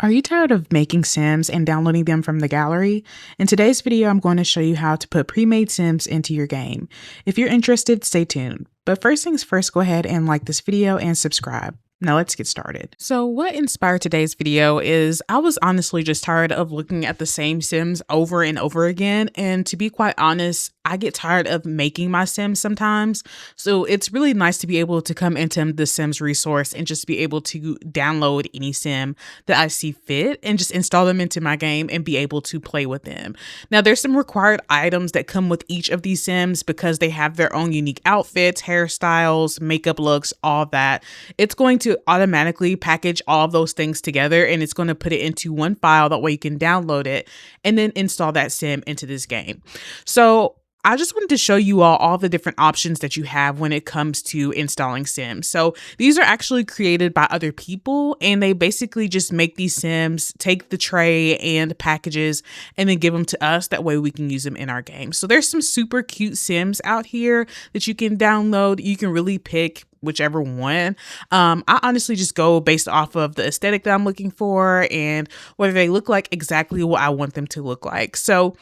Are you tired of making Sims and downloading them from the gallery? In today's video, I'm going to show you how to put pre-made Sims into your game. If you're interested, stay tuned. But first things first, go ahead and like this video and subscribe. Now let's get started. So what inspired today's video is I was honestly just tired of looking at the same Sims over and over again. And to be quite honest, I get tired of making my Sims sometimes. So it's really nice to be able to come into the Sims resource and just be able to download any Sim that I see fit and just install them into my game and be able to play with them. Now there's some required items that come with each of these Sims because they have their own unique outfits, hairstyles, makeup looks, all that. It's going to automatically package all of those things together and it's going to put it into one file. That way you can download it and then install that Sim into this game. So I just wanted to show you all the different options that you have when it comes to installing Sims. So these are actually created by other people and they basically just make these Sims, take the tray and packages and then give them to us. That way we can use them in our game. So there's some super cute Sims out here that you can download. You can really pick whichever one. I honestly just go based off of the aesthetic that I'm looking for and whether they look like exactly what I want them to look like. So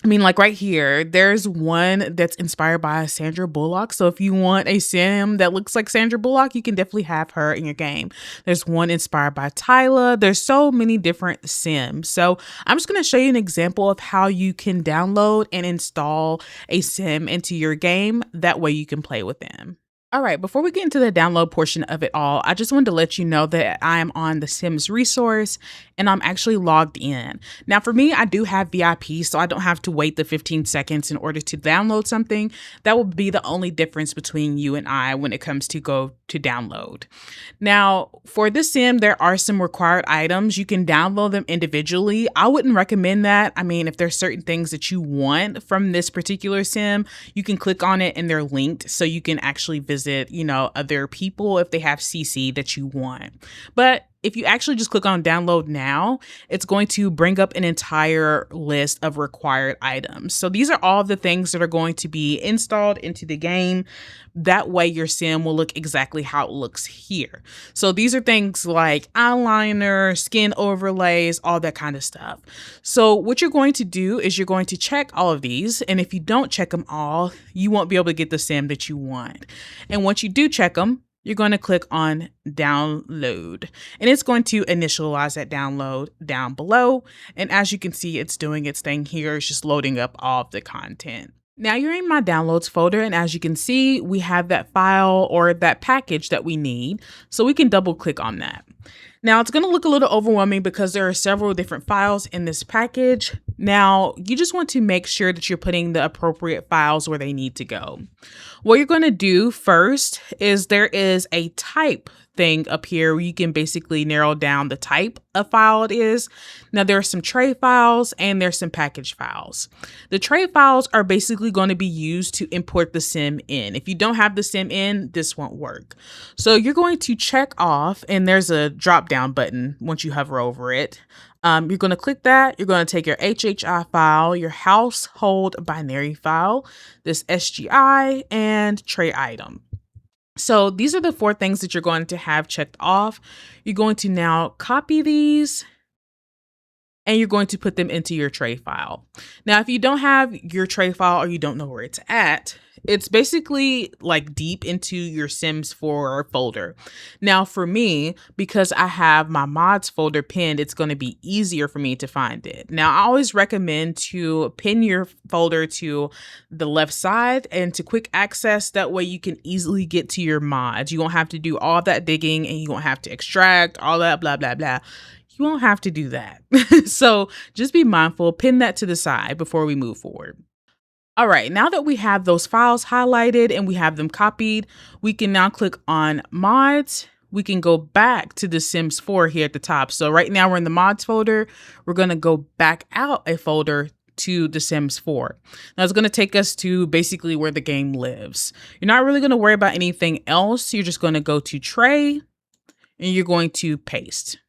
I mean, like right here, there's one that's inspired by Sandra Bullock. So if you want a Sim that looks like Sandra Bullock, you can definitely have her in your game. There's one inspired by Tyla. There's so many different Sims. So I'm just going to show you an example of how you can download and install a Sim into your game. That way you can play with them. All right, before we get into the download portion of it all, I just wanted to let you know that I am on the Sims resource and I'm actually logged in. Now for me, I do have VIP, so I don't have to wait the 15 seconds in order to download something. That will be the only difference between you and I when it comes to go to download. Now for this Sim, there are some required items. You can download them individually. I wouldn't recommend that. I mean, if there's certain things that you want from this particular Sim, you can click on it and they're linked so you can actually visit other people if they have CC that you want. But if you actually just click on download now, it's going to bring up an entire list of required items. So these are all of the things that are going to be installed into the game. That way your Sim will look exactly how it looks here. So these are things like eyeliner, skin overlays, all that kind of stuff. So what you're going to do is you're going to check all of these. And if you don't check them all, you won't be able to get the Sim that you want. And once you do check them, you're going to click on download and it's going to initialize that download down below. And as you can see, it's doing its thing here. It's just loading up all of the content. Now you're in my downloads folder. And as you can see, we have that file or that package that we need. So we can double click on that. Now it's going to look a little overwhelming because there are several different files in this package. Now you just want to make sure that you're putting the appropriate files where they need to go. What you're going to do first is there is a type thing up here where you can basically narrow down the type of file it is. Now there are some tray files and there's some package files. The tray files are basically going to be used to import the Sim in. If you don't have the Sim in, this won't work. So you're going to check off and there's a drop down button once you hover over it. You're going to click that. You're going to take your HHI file, your household binary file, this SGI, and tray item. So these are the 4 things that you're going to have checked off. You're going to now copy these and you're going to put them into your tray file. Now, if you don't have your tray file or you don't know where it's at, it's basically like deep into your Sims 4 folder. Now for me, because I have my mods folder pinned, it's going to be easier for me to find it. Now I always recommend to pin your folder to the left side and to quick access. That way you can easily get to your mods. You won't have to do all that digging and you won't have to extract all that blah, blah, blah. You won't have to do that. So just be mindful, pin that to the side before we move forward. All right, now that we have those files highlighted and we have them copied, we can now click on mods. We can go back to the Sims 4 here at the top. So right now we're in the mods folder. We're going to go back out a folder to the Sims 4. Now it's going to take us to basically where the game lives. You're not really going to worry about anything else. You're just going to go to tray and you're going to paste.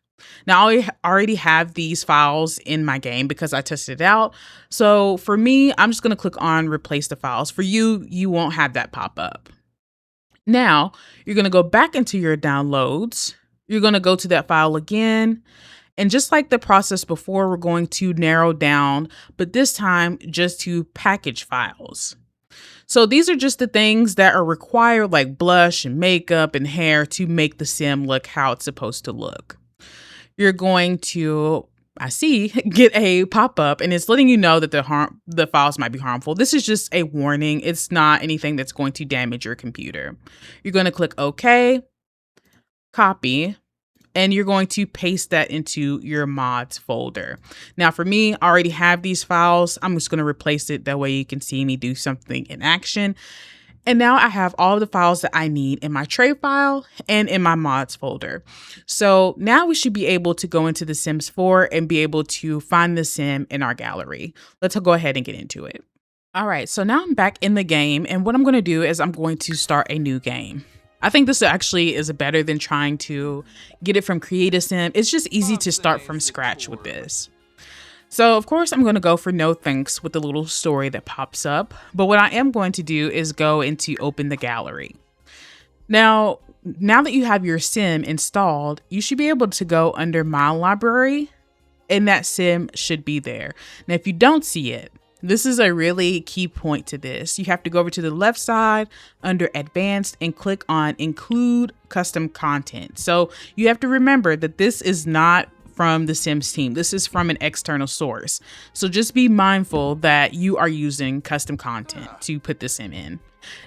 Now I already have these files in my game because I tested it out. So for me, I'm just going to click on replace the files. For you, you won't have that pop up. Now you're going to go back into your downloads. You're going to go to that file again And just like the process before, we're going to narrow down, but this time just to package files. So these are just the things that are required, like blush and makeup and hair, to make the sim look how it's supposed to look. You're going to, I see, get a pop-up and it's letting you know that the files might be harmful. This is just a warning. It's not anything that's going to damage your computer. You're going to click OK, copy, and you're going to paste that into your mods folder. Now for me, I already have these files. I'm just going to replace it. That way you can see me do something in action. And now I have all of the files that I need in my tray file and in my mods folder. So now we should be able to go into The Sims 4 and be able to find the sim in our gallery. Let's go ahead and get into it. All right, so now I'm back in the game, and what I'm going to do is I'm going to start a new game. I think this actually is better than trying to get it from Create a Sim. It's just easy to start from scratch with this. So of course I'm going to go for no thanks with the little story that pops up. But what I am going to do is go into open the gallery. Now that you have your sim installed, you should be able to go under My Library and that sim should be there. Now, if you don't see it, this is a really key point to this. You have to go over to the left side under Advanced and click on Include Custom Content. So you have to remember that this is not from the Sims team. This is from an external source. So just be mindful that you are using custom content to put the sim in.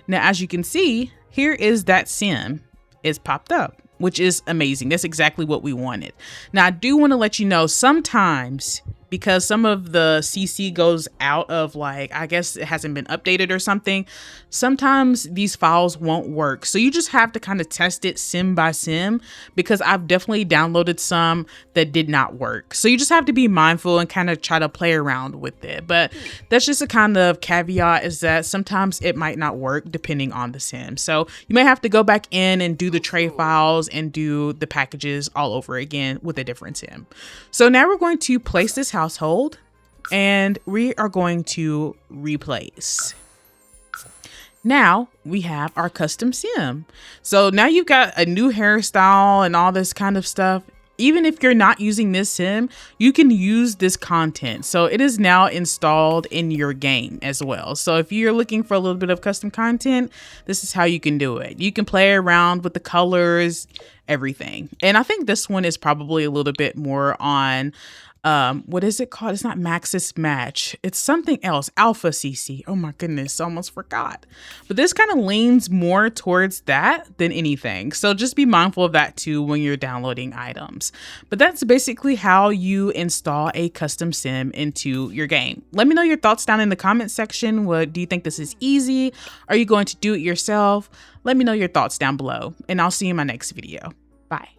Now, as you can see, here is that sim. It's popped up, which is amazing. That's exactly what we wanted. Now, I do want to let you know sometimes, because some of the CC goes out of, like, I guess it hasn't been updated or something, sometimes these files won't work. So you just have to kind of test it sim by sim, because I've definitely downloaded some that did not work. So you just have to be mindful and kind of try to play around with it. But that's just a kind of caveat, is that sometimes it might not work depending on the sim. So you may have to go back in and do the tray files and do the packages all over again with a different sim. So now we're going to place this household and we are going to replace. Now we have our custom sim. So now you've got a new hairstyle and all this kind of stuff. Even if you're not using this sim, you can use this content. So it is now installed in your game as well. So if you're looking for a little bit of custom content, this is how you can do it. You can play around with the colors, everything. And I think this one is probably a little bit more on what is it called? It's not Maxis Match. It's something else. Alpha CC. Oh my goodness, I almost forgot. But this kind of leans more towards that than anything. So just be mindful of that too when you're downloading items. But that's basically how you install a custom sim into your game. Let me know your thoughts down in the comment section. What do you think this is easy? Are you going to do it yourself? Let me know your thoughts down below, and I'll see you in my next video. Bye.